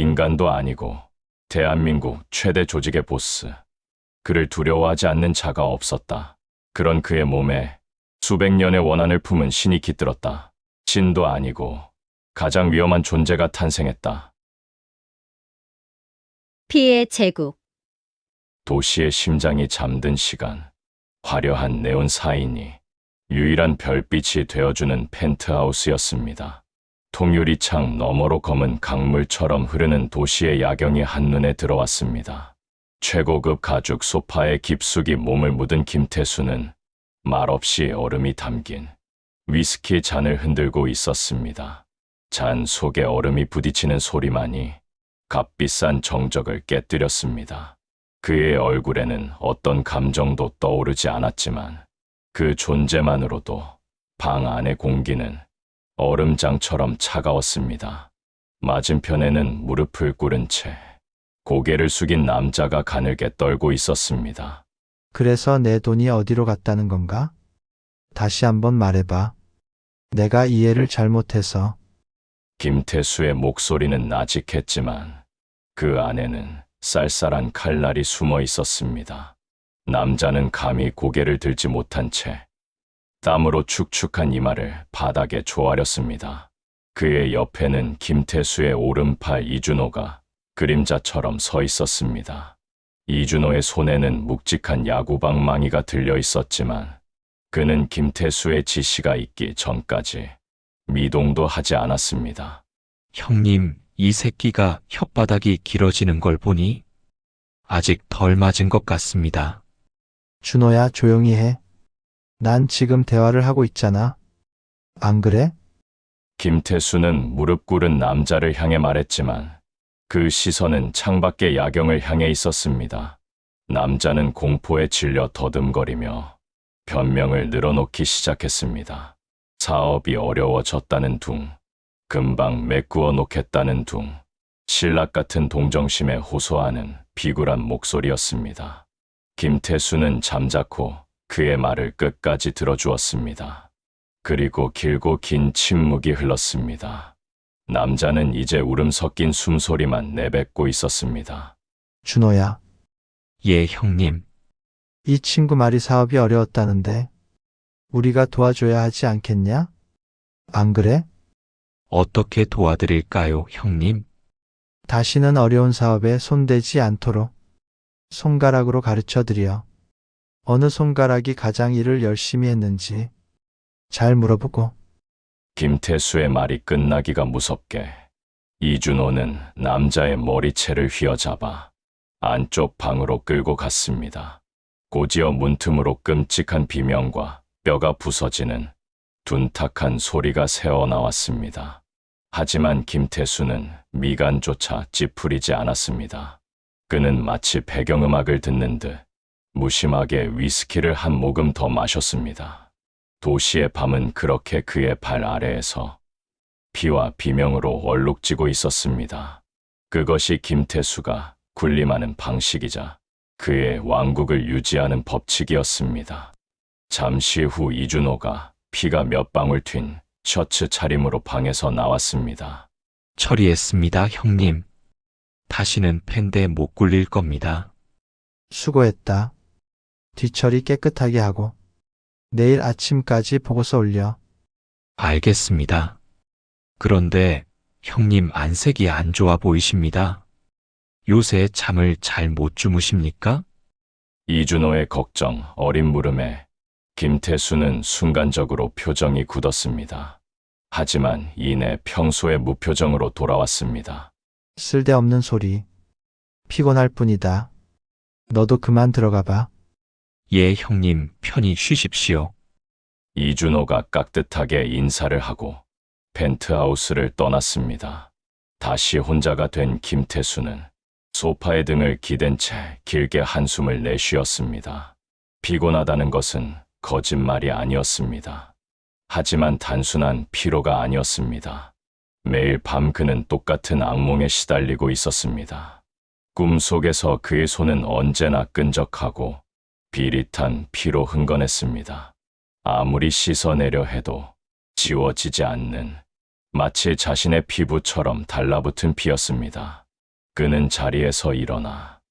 인간도 아니고 대한민국 최대 조직의 보스. 그를 두려워하지 않는 자가 없었다. 그런 그의 몸에 수백 년의 원한을 품은 신이 깃들었다. 신도 아니고 가장 위험한 존재가 탄생했다. 피의 제국. 도시의 심장이 잠든 시간, 화려한 네온 사인이 유일한 별빛이 되어주는 펜트하우스였습니다. 통유리창 너머로 검은 강물처럼 흐르는 도시의 야경이 한눈에 들어왔습니다. 최고급 가죽 소파에 깊숙이 몸을 묻은 김태수는 말없이 얼음이 담긴 위스키 잔을 흔들고 있었습니다. 잔 속에 얼음이 부딪히는 소리만이 값비싼 정적을 깨뜨렸습니다. 그의 얼굴에는 어떤 감정도 떠오르지 않았지만 그 존재만으로도 방 안의 공기는 얼음장처럼 차가웠습니다. 맞은편에는 무릎을 꿇은 채 고개를 숙인 남자가 가늘게 떨고 있었습니다. 그래서 내 돈이 어디로 갔다는 건가? 다시 한번 말해봐. 내가 이해를 잘못해서. 김태수의 목소리는 나직했지만 그 안에는 쌀쌀한 칼날이 숨어 있었습니다. 남자는 감히 고개를 들지 못한 채 땀으로 축축한 이마를 바닥에 조아렸습니다. 그의 옆에는 김태수의 오른팔 이준호가 그림자처럼 서 있었습니다. 이준호의 손에는 묵직한 야구방망이가 들려 있었지만 그는 김태수의 지시가 있기 전까지 미동도 하지 않았습니다. 형님, 이 새끼가 혓바닥이 길어지는 걸 보니 아직 덜 맞은 것 같습니다. 준호야, 조용히 해. 난 지금 대화를 하고 있잖아. 안 그래? 김태수는 무릎 꿇은 남자를 향해 말했지만 그 시선은 창밖의 야경을 향해 있었습니다. 남자는 공포에 질려 더듬거리며 변명을 늘어놓기 시작했습니다. 사업이 어려워졌다는 둥, 금방 메꾸어 놓겠다는 둥, 신락 같은 동정심에 호소하는 비굴한 목소리였습니다. 김태수는 잠자코 그의 말을 끝까지 들어주었습니다. 그리고 길고 긴 침묵이 흘렀습니다. 남자는 이제 울음 섞인 숨소리만 내뱉고 있었습니다. 준호야, 예, 형님. 이 친구 말이 사업이 어려웠다는데 우리가 도와줘야 하지 않겠냐? 안 그래? 어떻게 도와드릴까요, 형님? 다시는 어려운 사업에 손대지 않도록 손가락으로 가르쳐 드려. 어느 손가락이 가장 일을 열심히 했는지 잘 물어보고. 김태수의 말이 끝나기가 무섭게 이준호는 남자의 머리채를 휘어잡아 안쪽 방으로 끌고 갔습니다. 고지어 문틈으로 끔찍한 비명과 뼈가 부서지는 둔탁한 소리가 새어나왔습니다. 하지만 김태수는 미간조차 찌푸리지 않았습니다. 그는 마치 배경음악을 듣는 듯 무심하게 위스키를 한 모금 더 마셨습니다. 도시의 밤은 그렇게 그의 발 아래에서 피와 비명으로 얼룩지고 있었습니다. 그것이 김태수가 군림하는 방식이자 그의 왕국을 유지하는 법칙이었습니다. 잠시 후 이준호가 피가 몇 방울 튄 셔츠 차림으로 방에서 나왔습니다. 처리했습니다, 형님. 다시는 팬데 못 굴릴 겁니다. 수고했다. 뒤처리 깨끗하게 하고 내일 아침까지 보고서 올려. 알겠습니다. 그런데 형님 안색이 안 좋아 보이십니다. 요새 잠을 잘 못 주무십니까? 이준호의 걱정, 어린 물음에 김태수는 순간적으로 표정이 굳었습니다. 하지만 이내 평소의 무표정으로 돌아왔습니다. 쓸데없는 소리. 피곤할 뿐이다. 너도 그만 들어가 봐. 예, 형님, 편히 쉬십시오. 이준호가 깍듯하게 인사를 하고 펜트하우스를 떠났습니다. 다시 혼자가 된 김태수는 소파에 등을 기댄 채 길게 한숨을 내쉬었습니다. 피곤하다는 것은 거짓말이 아니었습니다. 하지만 단순한 피로가 아니었습니다. 매일 밤 그는 똑같은 악몽에 시달리고 있었습니다. 꿈속에서 그의 손은 언제나 끈적하고 비릿한 피로 흥건했습니다. 아무리 씻어내려 해도 지워지지 않는 마치 자신의 피부처럼 달라붙은 피였습니다. 그는 자리에서 일어나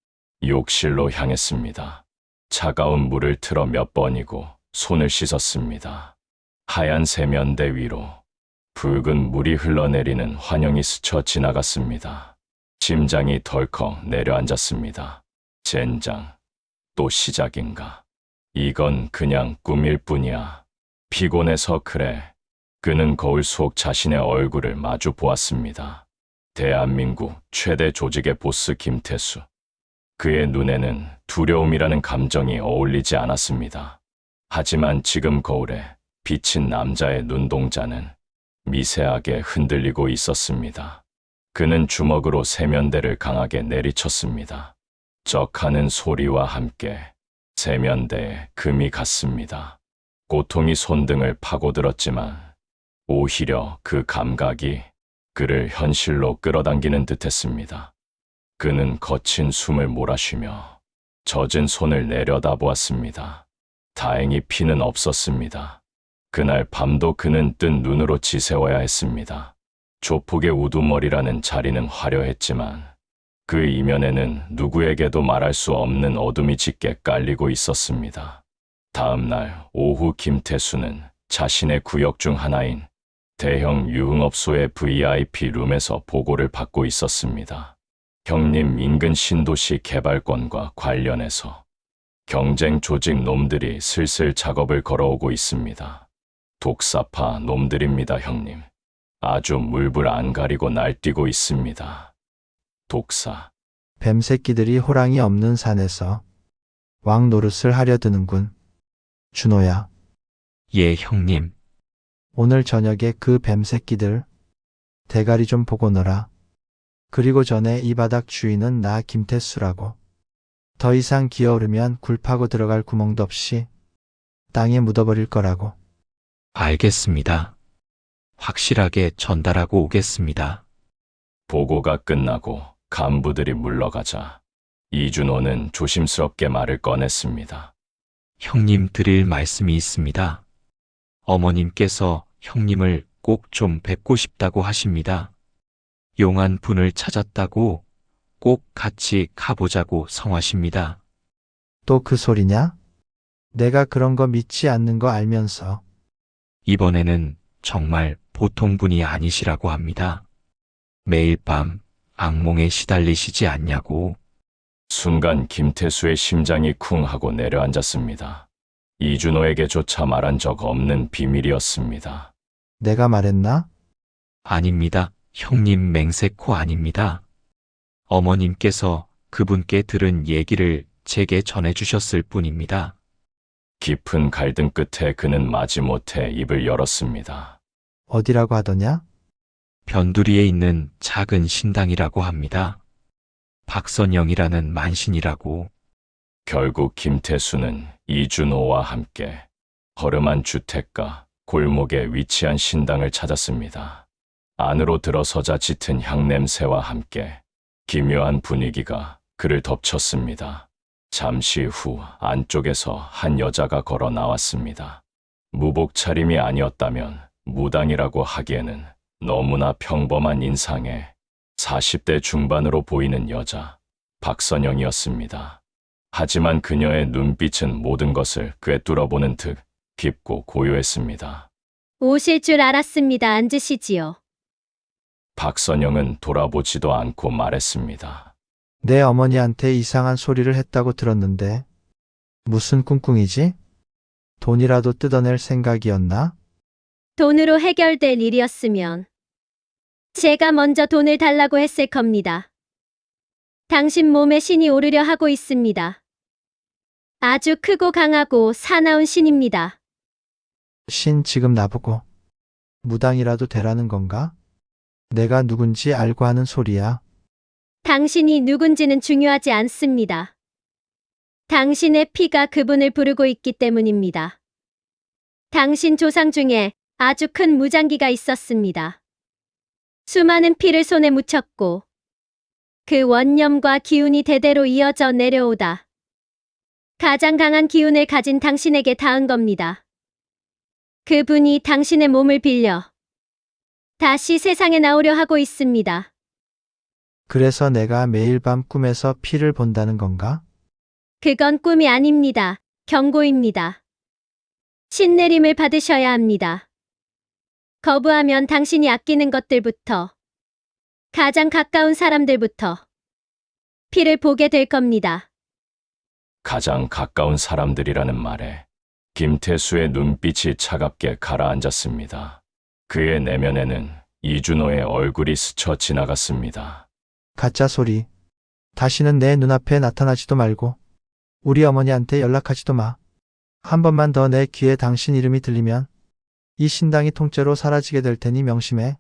욕실로 향했습니다. 차가운 물을 틀어 몇 번이고 손을 씻었습니다. 하얀 세면대 위로 붉은 물이 흘러내리는 환영이 스쳐 지나갔습니다. 심장이 덜컥 내려앉았습니다. 젠장, 또 시작인가? 이건 그냥 꿈일 뿐이야. 피곤해서 그래. 그는 거울 속 자신의 얼굴을 마주 보았습니다. 대한민국 최대 조직의 보스 김태수. 그의 눈에는 두려움이라는 감정이 어울리지 않았습니다. 하지만 지금 거울에 비친 남자의 눈동자는 미세하게 흔들리고 있었습니다. 그는 주먹으로 세면대를 강하게 내리쳤습니다. 쩍 하는 소리와 함께 세면대에 금이 갔습니다. 고통이 손등을 파고들었지만 오히려 그 감각이 그를 현실로 끌어당기는 듯했습니다. 그는 거친 숨을 몰아쉬며 젖은 손을 내려다보았습니다. 다행히 피는 없었습니다. 그날 밤도 그는 뜬 눈으로 지새워야 했습니다. 조폭의 우두머리라는 자리는 화려했지만 그 이면에는 누구에게도 말할 수 없는 어둠이 짙게 깔리고 있었습니다. 다음 날 오후 김태수는 자신의 구역 중 하나인 대형 유흥업소의 VIP 룸에서 보고를 받고 있었습니다. 형님, 인근 신도시 개발권과 관련해서 경쟁 조직 놈들이 슬슬 작업을 걸어오고 있습니다. 독사파 놈들입니다, 형님. 아주 물불 안 가리고 날뛰고 있습니다. 독사. 뱀새끼들이 호랑이 없는 산에서 왕 노릇을 하려 드는군. 준호야, 예, 형님. 오늘 저녁에 그 뱀새끼들 대가리 좀 보고 너라. 그리고 전에 이 바닥 주인은 나 김태수라고. 더 이상 기어오르면 굴 파고 들어갈 구멍도 없이 땅에 묻어버릴 거라고. 알겠습니다. 확실하게 전달하고 오겠습니다. 보고가 끝나고 간부들이 물러가자 이준호는 조심스럽게 말을 꺼냈습니다. 형님 드릴 말씀이 있습니다. 어머님께서 형님을 꼭 좀 뵙고 싶다고 하십니다. 용한 분을 찾았다고 꼭 같이 가보자고 성하십니다. 또 그 소리냐? 내가 그런 거 믿지 않는 거 알면서. 이번에는 정말 보통 분이 아니시라고 합니다. 매일 밤 악몽에 시달리시지 않냐고. 순간 김태수의 심장이 쿵 하고 내려앉았습니다. 이준호에게조차 말한 적 없는 비밀이었습니다. 내가 말했나? 아닙니다. 형님 맹세코 아닙니다. 어머님께서 그분께 들은 얘기를 제게 전해주셨을 뿐입니다. 깊은 갈등 끝에 그는 마지못해 입을 열었습니다. 어디라고 하더냐? 변두리에 있는 작은 신당이라고 합니다. 박선영이라는 만신이라고. 결국 김태수는 이준호와 함께 허름한 주택가 골목에 위치한 신당을 찾았습니다. 안으로 들어서자 짙은 향냄새와 함께 기묘한 분위기가 그를 덮쳤습니다. 잠시 후 안쪽에서 한 여자가 걸어 나왔습니다. 무복 차림이 아니었다면 무당이라고 하기에는 너무나 평범한 인상에 40대 중반으로 보이는 여자, 박선영이었습니다. 하지만 그녀의 눈빛은 모든 것을 꿰뚫어보는 듯 깊고 고요했습니다. 오실 줄 알았습니다. 앉으시지요. 박선영은 돌아보지도 않고 말했습니다. 내 어머니한테 이상한 소리를 했다고 들었는데 무슨 꿍꿍이지? 돈이라도 뜯어낼 생각이었나? 돈으로 해결될 일이었으면 제가 먼저 돈을 달라고 했을 겁니다. 당신 몸에 신이 오르려 하고 있습니다. 아주 크고 강하고 사나운 신입니다. 신 지금 나보고 무당이라도 되라는 건가? 내가 누군지 알고 하는 소리야. 당신이 누군지는 중요하지 않습니다. 당신의 피가 그분을 부르고 있기 때문입니다. 당신 조상 중에 아주 큰 무장기가 있었습니다. 수많은 피를 손에 묻혔고 그 원념과 기운이 대대로 이어져 내려오다 가장 강한 기운을 가진 당신에게 닿은 겁니다. 그분이 당신의 몸을 빌려 다시 세상에 나오려 하고 있습니다. 그래서 내가 매일 밤 꿈에서 피를 본다는 건가? 그건 꿈이 아닙니다. 경고입니다. 신내림을 받으셔야 합니다. 거부하면 당신이 아끼는 것들부터, 가장 가까운 사람들부터 피를 보게 될 겁니다. 가장 가까운 사람들이라는 말에 김태수의 눈빛이 차갑게 가라앉았습니다. 그의 내면에는 이준호의 얼굴이 스쳐 지나갔습니다. 가짜 소리. 다시는 내 눈앞에 나타나지도 말고 우리 어머니한테 연락하지도 마. 한 번만 더 내 귀에 당신 이름이 들리면 이 신당이 통째로 사라지게 될 테니 명심해.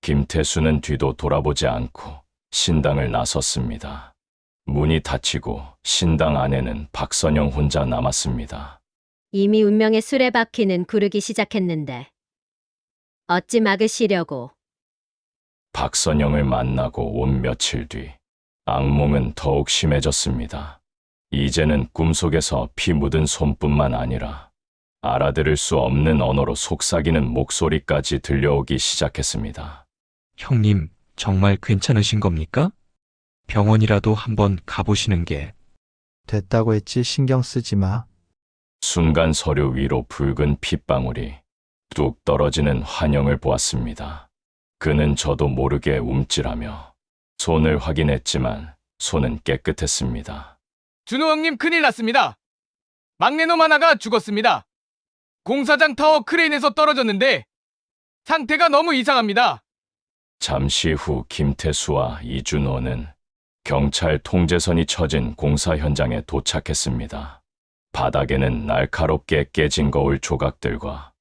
김태수는 뒤도 돌아보지 않고 신당을 나섰습니다. 문이 닫히고 신당 안에는 박선영 혼자 남았습니다. 이미 운명의 수레바퀴는 구르기 시작했는데 어찌 막으시려고. 박선영을 만나고 온 며칠 뒤 악몽은 더욱 심해졌습니다. 이제는 꿈속에서 피 묻은 손뿐만 아니라 알아들을 수 없는 언어로 속삭이는 목소리까지 들려오기 시작했습니다. 형님, 정말 괜찮으신 겁니까? 병원이라도 한번 가보시는 게. 됐다고 했지 신경 쓰지 마. 순간 서류 위로 붉은 핏방울이 뚝 떨어지는 환영을 보았습니다. 그는 저도 모르게 움찔하며 손을 확인했지만 손은 깨끗했습니다. 준호 형님 큰일 났습니다. 막내놈 하나가 죽었습니다. 공사장 타워 크레인에서 떨어졌는데 상태가 너무 이상합니다. 잠시 후 김태수와 이준호는 경찰 통제선이 쳐진 공사 현장에 도착했습니다. 바닥에는 날카롭게 깨진 거울 조각들과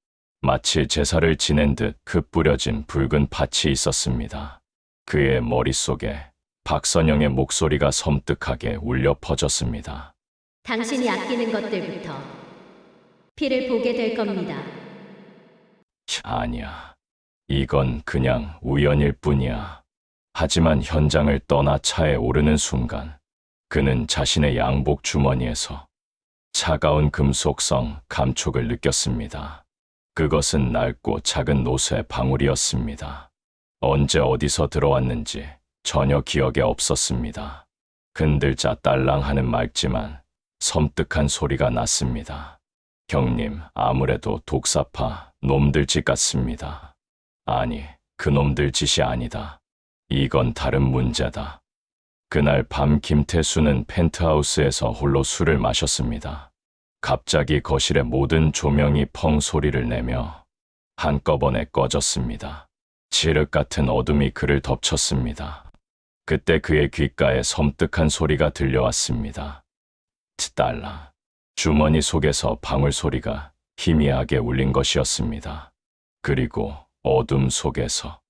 마치 제사를 지낸 듯 흩뿌려진 붉은 팥이 있었습니다. 그의 머릿속에 박선영의 목소리가 섬뜩하게 울려 퍼졌습니다. 당신이 아끼는 것들부터 피를 보게 될 겁니다. 아니야. 이건 그냥 우연일 뿐이야. 하지만 현장을 떠나 차에 오르는 순간 그는 자신의 양복 주머니에서 차가운 금속성 감촉을 느꼈습니다. 그것은 낡고 작은 노쇠 방울이었습니다. 언제 어디서 들어왔는지 전혀 기억에 없었습니다. 흔들자 딸랑하는 맑지만 섬뜩한 소리가 났습니다. 형님, 아무래도 독사파 놈들 짓 같습니다. 아니, 그놈들 짓이 아니다. 이건 다른 문제다. 그날 밤 김태수는 펜트하우스에서 홀로 술을 마셨습니다. 갑자기 거실의 모든 조명이 펑 소리를 내며 한꺼번에 꺼졌습니다. 칠흑 같은 어둠이 그를 덮쳤습니다. 그때 그의 귓가에 섬뜩한 소리가 들려왔습니다. 트달라. 주머니 속에서 방울 소리가 희미하게 울린 것이었습니다. 그리고 어둠 속에서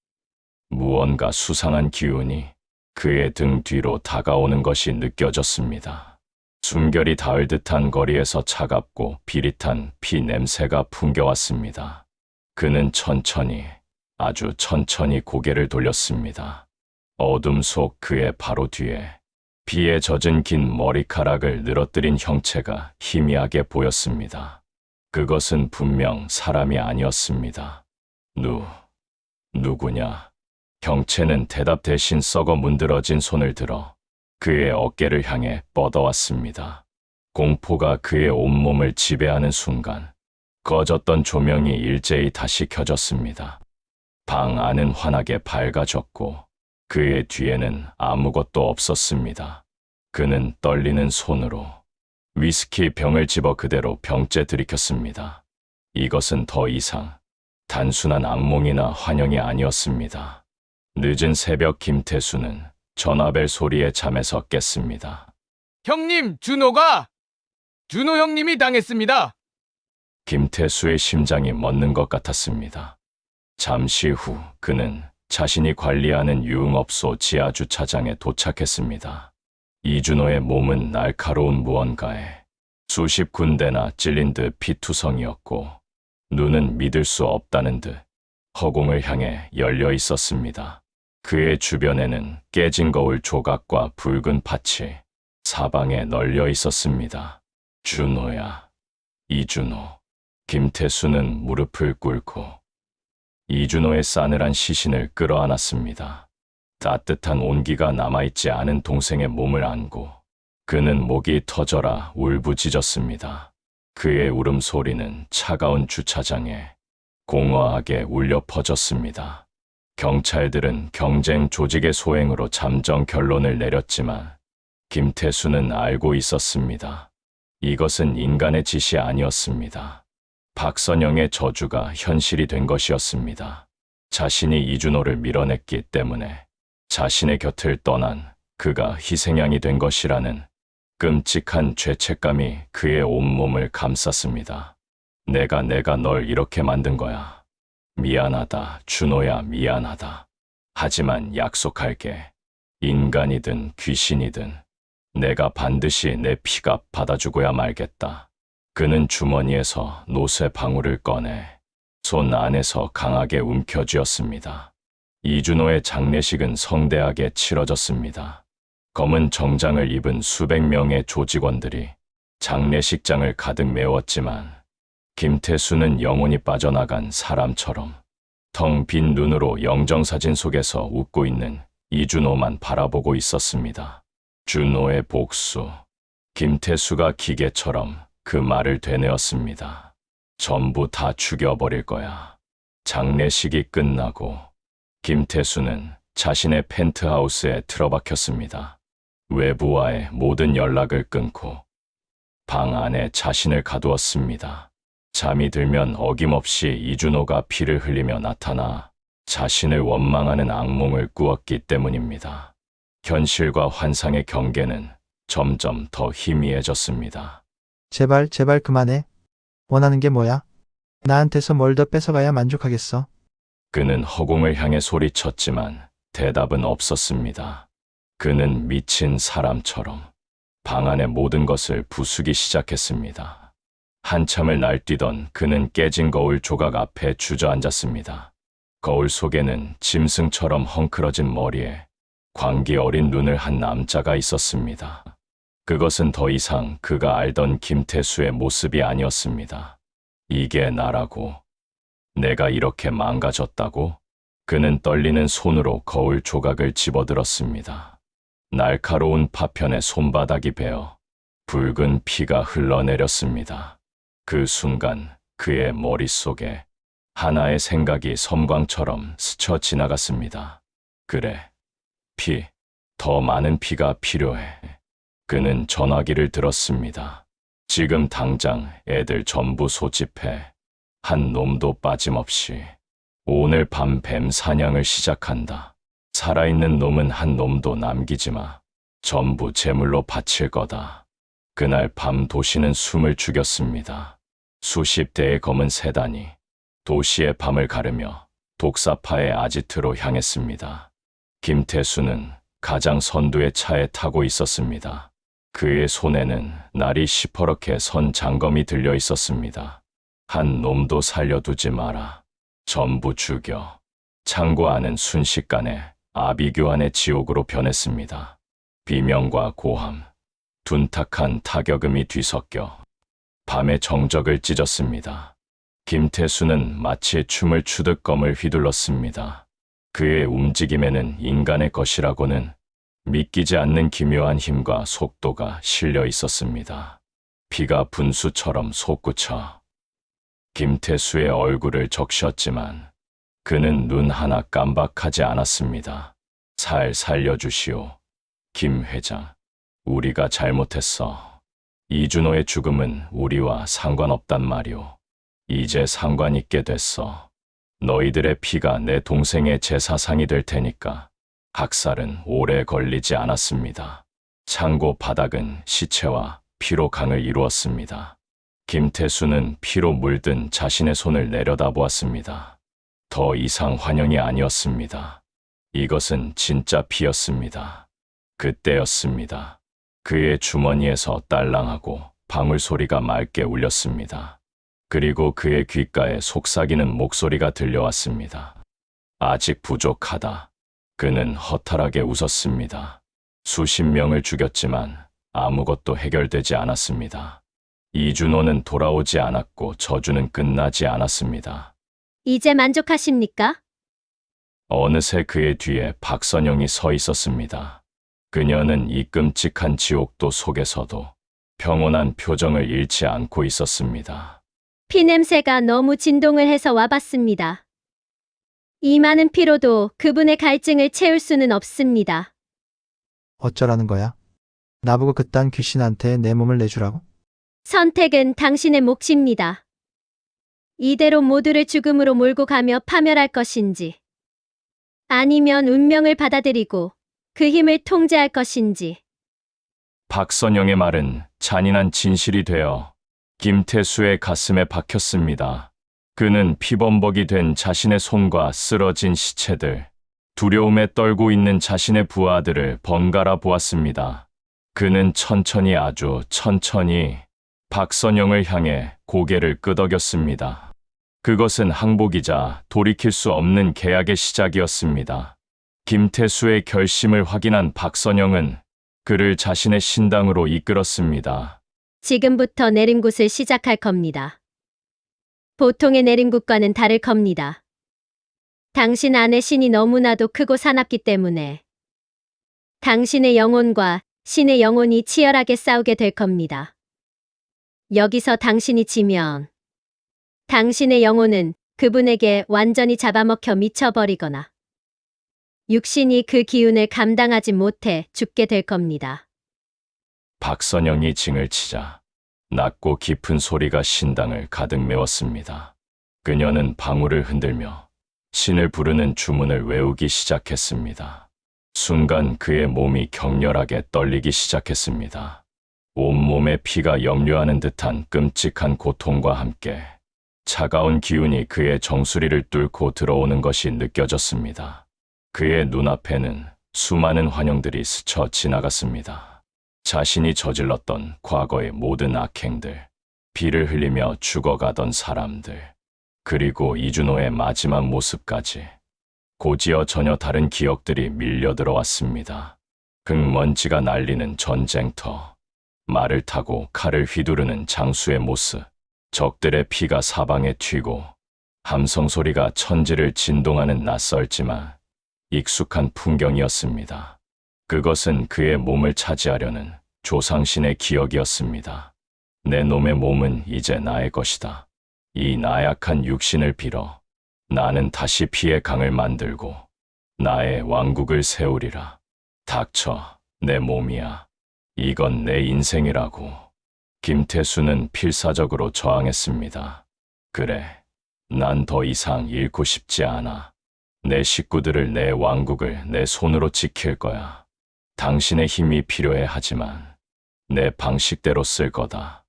무언가 수상한 기운이 그의 등 뒤로 다가오는 것이 느껴졌습니다. 숨결이 닿을 듯한 거리에서 차갑고 비릿한 피 냄새가 풍겨왔습니다. 그는 천천히, 아주 천천히 고개를 돌렸습니다. 어둠 속 그의 바로 뒤에 비에 젖은 긴 머리카락을 늘어뜨린 형체가 희미하게 보였습니다. 그것은 분명 사람이 아니었습니다. 누구냐? 형체는 대답 대신 썩어 문드러진 손을 들어 그의 어깨를 향해 뻗어왔습니다. 공포가 그의 온몸을 지배하는 순간 꺼졌던 조명이 일제히 다시 켜졌습니다. 방 안은 환하게 밝아졌고 그의 뒤에는 아무것도 없었습니다. 그는 떨리는 손으로 위스키 병을 집어 그대로 병째 들이켰습니다. 이것은 더 이상 단순한 악몽이나 환영이 아니었습니다. 늦은 새벽 김태수는 전화벨 소리에 잠에서 깼습니다. 형님, 준호 형님이 당했습니다. 김태수의 심장이 멎는 것 같았습니다. 잠시 후 그는 자신이 관리하는 유흥업소 지하주차장에 도착했습니다. 이준호의 몸은 날카로운 무언가에 수십 군데나 찔린 듯 피투성이었고 눈은 믿을 수 없다는 듯 허공을 향해 열려 있었습니다. 그의 주변에는 깨진 거울 조각과 붉은 팥이 사방에 널려 있었습니다. 준호야, 이준호. 김태수는 무릎을 꿇고 이준호의 싸늘한 시신을 끌어안았습니다. 따뜻한 온기가 남아있지 않은 동생의 몸을 안고 그는 목이 터져라 울부짖었습니다. 그의 울음소리는 차가운 주차장에 공허하게 울려 퍼졌습니다. 경찰들은 경쟁 조직의 소행으로 잠정 결론을 내렸지만 김태수는 알고 있었습니다. 이것은 인간의 짓이 아니었습니다. 박선영의 저주가 현실이 된 것이었습니다. 자신이 이준호를 밀어냈기 때문에 자신의 곁을 떠난 그가 희생양이 된 것이라는 끔찍한 죄책감이 그의 온몸을 감쌌습니다. 내가 널 이렇게 만든 거야. 미안하다, 준호야, 미안하다. 하지만 약속할게. 인간이든 귀신이든 내가 반드시 내 피값 받아주고야 말겠다. 그는 주머니에서 노쇠 방울을 꺼내 손 안에서 강하게 움켜쥐었습니다. 이준호의 장례식은 성대하게 치러졌습니다. 검은 정장을 입은 수백 명의 조직원들이 장례식장을 가득 메웠지만 김태수는 영혼이 빠져나간 사람처럼 텅 빈 눈으로 영정사진 속에서 웃고 있는 이준호만 바라보고 있었습니다. 준호의 복수. 김태수가 기계처럼 그 말을 되뇌었습니다. 전부 다 죽여버릴 거야. 장례식이 끝나고 김태수는 자신의 펜트하우스에 틀어박혔습니다. 외부와의 모든 연락을 끊고 방 안에 자신을 가두었습니다. 잠이 들면 어김없이 이준호가 피를 흘리며 나타나 자신을 원망하는 악몽을 꾸었기 때문입니다. 현실과 환상의 경계는 점점 더 희미해졌습니다. 제발 그만해. 원하는 게 뭐야? 나한테서 뭘 더 뺏어가야 만족하겠어? 그는 허공을 향해 소리쳤지만 대답은 없었습니다. 그는 미친 사람처럼 방 안의 모든 것을 부수기 시작했습니다. 한참을 날뛰던 그는 깨진 거울 조각 앞에 주저앉았습니다. 거울 속에는 짐승처럼 헝클어진 머리에 광기 어린 눈을 한 남자가 있었습니다. 그것은 더 이상 그가 알던 김태수의 모습이 아니었습니다. 이게 나라고? 내가 이렇게 망가졌다고? 그는 떨리는 손으로 거울 조각을 집어들었습니다. 날카로운 파편에 손바닥이 베어 붉은 피가 흘러내렸습니다. 그 순간 그의 머릿속에 하나의 생각이 섬광처럼 스쳐 지나갔습니다. 그래, 피, 더 많은 피가 필요해. 그는 전화기를 들었습니다. 지금 당장 애들 전부 소집해. 한 놈도 빠짐없이. 오늘 밤 뱀 사냥을 시작한다. 살아있는 놈은 한 놈도 남기지 마. 전부 제물로 바칠 거다. 그날 밤 도시는 숨을 죽였습니다. 수십 대의 검은 세단이 도시의 밤을 가르며 독사파의 아지트로 향했습니다. 김태수는 가장 선두의 차에 타고 있었습니다. 그의 손에는 날이 시퍼렇게 선 장검이 들려 있었습니다. 한 놈도 살려두지 마라. 전부 죽여. 창고 안은 순식간에 아비규환의 지옥으로 변했습니다. 비명과 고함, 둔탁한 타격음이 뒤섞여 밤의 정적을 찢었습니다. 김태수는 마치 춤을 추듯 검을 휘둘렀습니다. 그의 움직임에는 인간의 것이라고는 믿기지 않는 기묘한 힘과 속도가 실려 있었습니다. 피가 분수처럼 솟구쳐 김태수의 얼굴을 적셨지만 그는 눈 하나 깜박하지 않았습니다. 살 살려주시오. 김 회장, 우리가 잘못했어. 이준호의 죽음은 우리와 상관없단 말이오. 이제 상관 있게 됐어. 너희들의 피가 내 동생의 제사상이 될 테니까. 학살은 오래 걸리지 않았습니다. 창고 바닥은 시체와 피로 강을 이루었습니다. 김태수는 피로 물든 자신의 손을 내려다보았습니다. 더 이상 환영이 아니었습니다. 이것은 진짜 피였습니다. 그때였습니다. 그의 주머니에서 딸랑하고 방울 소리가 맑게 울렸습니다. 그리고 그의 귓가에 속삭이는 목소리가 들려왔습니다. 아직 부족하다. 그는 허탈하게 웃었습니다. 수십 명을 죽였지만 아무것도 해결되지 않았습니다. 이준호는 돌아오지 않았고 저주는 끝나지 않았습니다. 이제 만족하십니까? 어느새 그의 뒤에 박선영이 서 있었습니다. 그녀는 이 끔찍한 지옥도 속에서도 평온한 표정을 잃지 않고 있었습니다. 피냄새가 너무 진동을 해서 와봤습니다. 이 많은 피로도 그분의 갈증을 채울 수는 없습니다. 어쩌라는 거야? 나보고 그딴 귀신한테 내 몸을 내주라고? 선택은 당신의 몫입니다. 이대로 모두를 죽음으로 몰고 가며 파멸할 것인지, 아니면 운명을 받아들이고 그 힘을 통제할 것인지. 박선영의 말은 잔인한 진실이 되어 김태수의 가슴에 박혔습니다. 그는 피범벅이 된 자신의 손과 쓰러진 시체들, 두려움에 떨고 있는 자신의 부하들을 번갈아 보았습니다. 그는 천천히, 아주 천천히 박선영을 향해 고개를 끄덕였습니다. 그것은 항복이자 돌이킬 수 없는 계약의 시작이었습니다. 김태수의 결심을 확인한 박선영은 그를 자신의 신당으로 이끌었습니다. 지금부터 내림굿을 시작할 겁니다. 보통의 내림굿과는 다를 겁니다. 당신 안의 신이 너무나도 크고 사납기 때문에 당신의 영혼과 신의 영혼이 치열하게 싸우게 될 겁니다. 여기서 당신이 지면 당신의 영혼은 그분에게 완전히 잡아먹혀 미쳐버리거나 육신이 그 기운을 감당하지 못해 죽게 될 겁니다. 박선영이 징을 치자 낮고 깊은 소리가 신당을 가득 메웠습니다. 그녀는 방울을 흔들며 신을 부르는 주문을 외우기 시작했습니다. 순간 그의 몸이 격렬하게 떨리기 시작했습니다. 온몸에 피가 역류하는 듯한 끔찍한 고통과 함께 차가운 기운이 그의 정수리를 뚫고 들어오는 것이 느껴졌습니다. 그의 눈앞에는 수많은 환영들이 스쳐 지나갔습니다. 자신이 저질렀던 과거의 모든 악행들, 피를 흘리며 죽어가던 사람들, 그리고 이준호의 마지막 모습까지 고지어 전혀 다른 기억들이 밀려들어왔습니다. 흙먼지가 날리는 전쟁터, 말을 타고 칼을 휘두르는 장수의 모습, 적들의 피가 사방에 튀고 함성 소리가 천지를 진동하는 낯설지만 익숙한 풍경이었습니다. 그것은 그의 몸을 차지하려는 조상신의 기억이었습니다. 내 놈의 몸은 이제 나의 것이다. 이 나약한 육신을 빌어 나는 다시 피의 강을 만들고 나의 왕국을 세우리라. 닥쳐, 내 몸이야. 이건 내 인생이라고. 김태수는 필사적으로 저항했습니다. 그래, 난 더 이상 잃고 싶지 않아. 내 식구들을, 내 왕국을 내 손으로 지킬 거야. 당신의 힘이 필요해 하지만 내 방식대로 쓸 거다.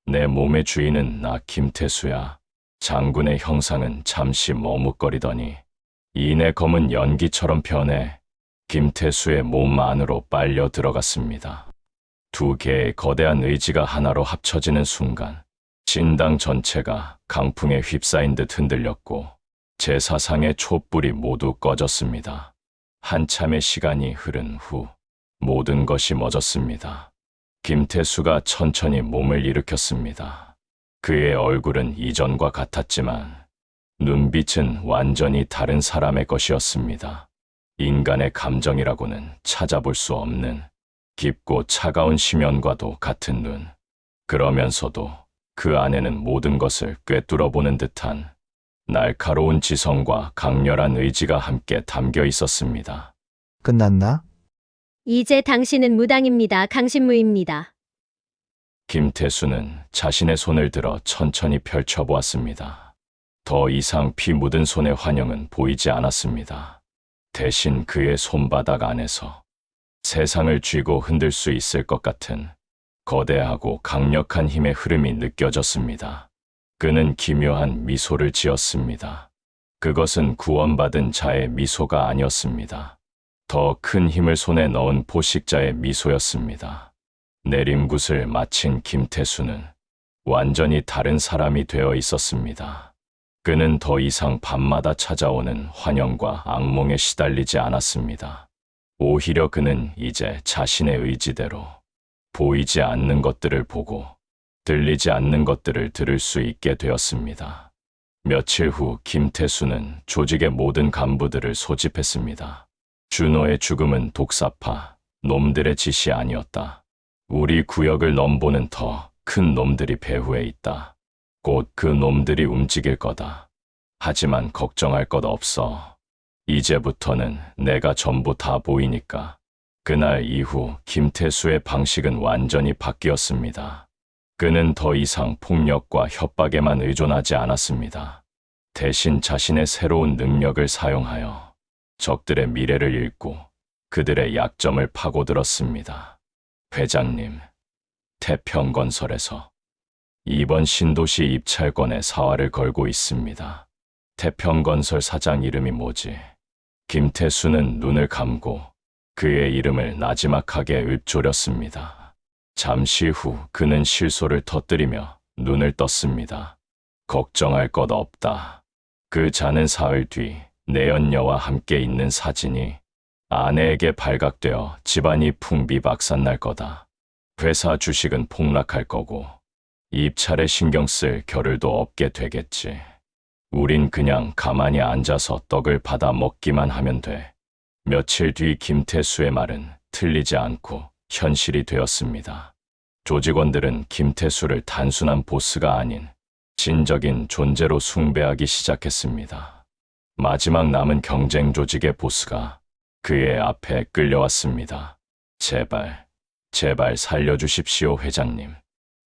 내 몸의 주인은 나 김태수야. 장군의 형상은 잠시 머뭇거리더니 이내 검은 연기처럼 변해 김태수의 몸 안으로 빨려 들어갔습니다. 두 개의 거대한 의지가 하나로 합쳐지는 순간 신당 전체가 강풍에 휩싸인 듯 흔들렸고 제사상의 촛불이 모두 꺼졌습니다. 한참의 시간이 흐른 후 모든 것이 멎었습니다. 김태수가 천천히 몸을 일으켰습니다. 그의 얼굴은 이전과 같았지만 눈빛은 완전히 다른 사람의 것이었습니다. 인간의 감정이라고는 찾아볼 수 없는 깊고 차가운 심연과도 같은 눈. 그러면서도 그 안에는 모든 것을 꿰뚫어보는 듯한 날카로운 지성과 강렬한 의지가 함께 담겨 있었습니다. 끝났나? 이제 당신은 무당입니다. 강신무입니다. 김태수는 자신의 손을 들어 천천히 펼쳐보았습니다. 더 이상 피 묻은 손의 환영은 보이지 않았습니다. 대신 그의 손바닥 안에서 세상을 쥐고 흔들 수 있을 것 같은 거대하고 강력한 힘의 흐름이 느껴졌습니다. 그는 기묘한 미소를 지었습니다. 그것은 구원받은 자의 미소가 아니었습니다. 더 큰 힘을 손에 넣은 포식자의 미소였습니다. 내림굿을 마친 김태수는 완전히 다른 사람이 되어 있었습니다. 그는 더 이상 밤마다 찾아오는 환영과 악몽에 시달리지 않았습니다. 오히려 그는 이제 자신의 의지대로 보이지 않는 것들을 보고 들리지 않는 것들을 들을 수 있게 되었습니다. 며칠 후 김태수는 조직의 모든 간부들을 소집했습니다. 준호의 죽음은 독사파 놈들의 짓이 아니었다. 우리 구역을 넘보는 더 큰 놈들이 배후에 있다. 곧 그 놈들이 움직일 거다. 하지만 걱정할 것 없어. 이제부터는 내가 전부 다 보이니까. 그날 이후 김태수의 방식은 완전히 바뀌었습니다. 그는 더 이상 폭력과 협박에만 의존하지 않았습니다. 대신 자신의 새로운 능력을 사용하여 적들의 미래를 읽고 그들의 약점을 파고들었습니다. 회장님, 태평건설에서 이번 신도시 입찰권에 사활을 걸고 있습니다. 태평건설 사장 이름이 뭐지? 김태수는 눈을 감고 그의 이름을 나지막하게 읊조렸습니다. 잠시 후 그는 실소를 터뜨리며 눈을 떴습니다. 걱정할 것 없다. 그 자는 사흘 뒤 내연녀와 함께 있는 사진이 아내에게 발각되어 집안이 풍비박산날 거다. 회사 주식은 폭락할 거고 입찰에 신경 쓸 겨를도 없게 되겠지. 우린 그냥 가만히 앉아서 떡을 받아 먹기만 하면 돼. 며칠 뒤 김태수의 말은 틀리지 않고 현실이 되었습니다. 조직원들은 김태수를 단순한 보스가 아닌 진적인 존재로 숭배하기 시작했습니다. 마지막 남은 경쟁 조직의 보스가 그의 앞에 끌려왔습니다. 제발 살려주십시오, 회장님.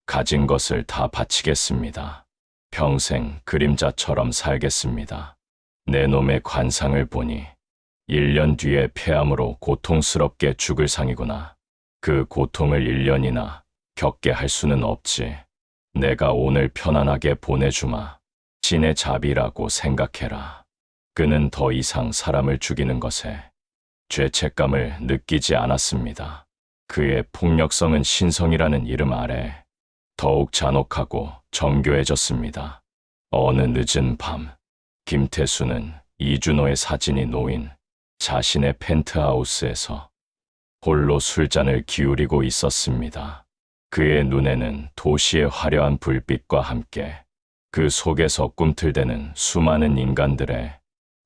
가진 것을 다 바치겠습니다. 평생 그림자처럼 살겠습니다. 내 놈의 관상을 보니 1년 뒤에 폐암으로 고통스럽게 죽을 상이구나. 그 고통을 1년이나 겪게 할 수는 없지. 내가 오늘 편안하게 보내주마. 신의 자비라고 생각해라. 그는 더 이상 사람을 죽이는 것에 죄책감을 느끼지 않았습니다. 그의 폭력성은 신성이라는 이름 아래 더욱 잔혹하고 정교해졌습니다. 어느 늦은 밤, 김태수는 이준호의 사진이 놓인 자신의 펜트하우스에서 홀로 술잔을 기울이고 있었습니다. 그의 눈에는 도시의 화려한 불빛과 함께 그 속에서 꿈틀대는 수많은 인간들의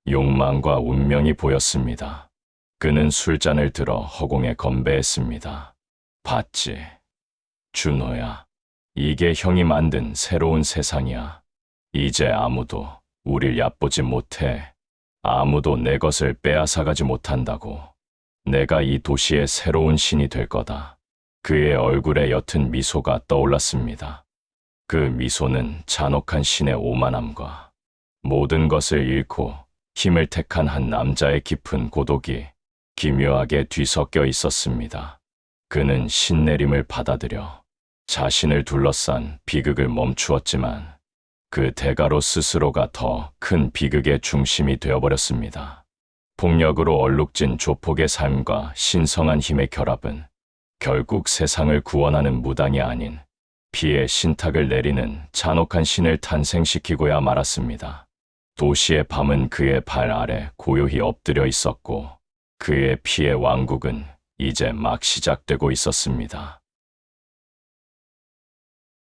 욕망과 운명이 보였습니다. 그는 술잔을 들어 허공에 건배했습니다. 봤지? 준호야. 이게 형이 만든 새로운 세상이야. 이제 아무도 우릴 얕보지 못해. 아무도 내 것을 빼앗아가지 못한다고. 내가 이 도시의 새로운 신이 될 거다. 그의 얼굴에 옅은 미소가 떠올랐습니다. 그 미소는 잔혹한 신의 오만함과 모든 것을 잃고 힘을 택한 한 남자의 깊은 고독이 기묘하게 뒤섞여 있었습니다. 그는 신내림을 받아들여 자신을 둘러싼 비극을 멈추었지만 그 대가로 스스로가 더 큰 비극의 중심이 되어버렸습니다. 폭력으로 얼룩진 조폭의 삶과 신성한 힘의 결합은 결국 세상을 구원하는 무당이 아닌 피의 신탁을 내리는 잔혹한 신을 탄생시키고야 말았습니다. 도시의 밤은 그의 발 아래 고요히 엎드려 있었고 그의 피의 왕국은 이제 막 시작되고 있었습니다.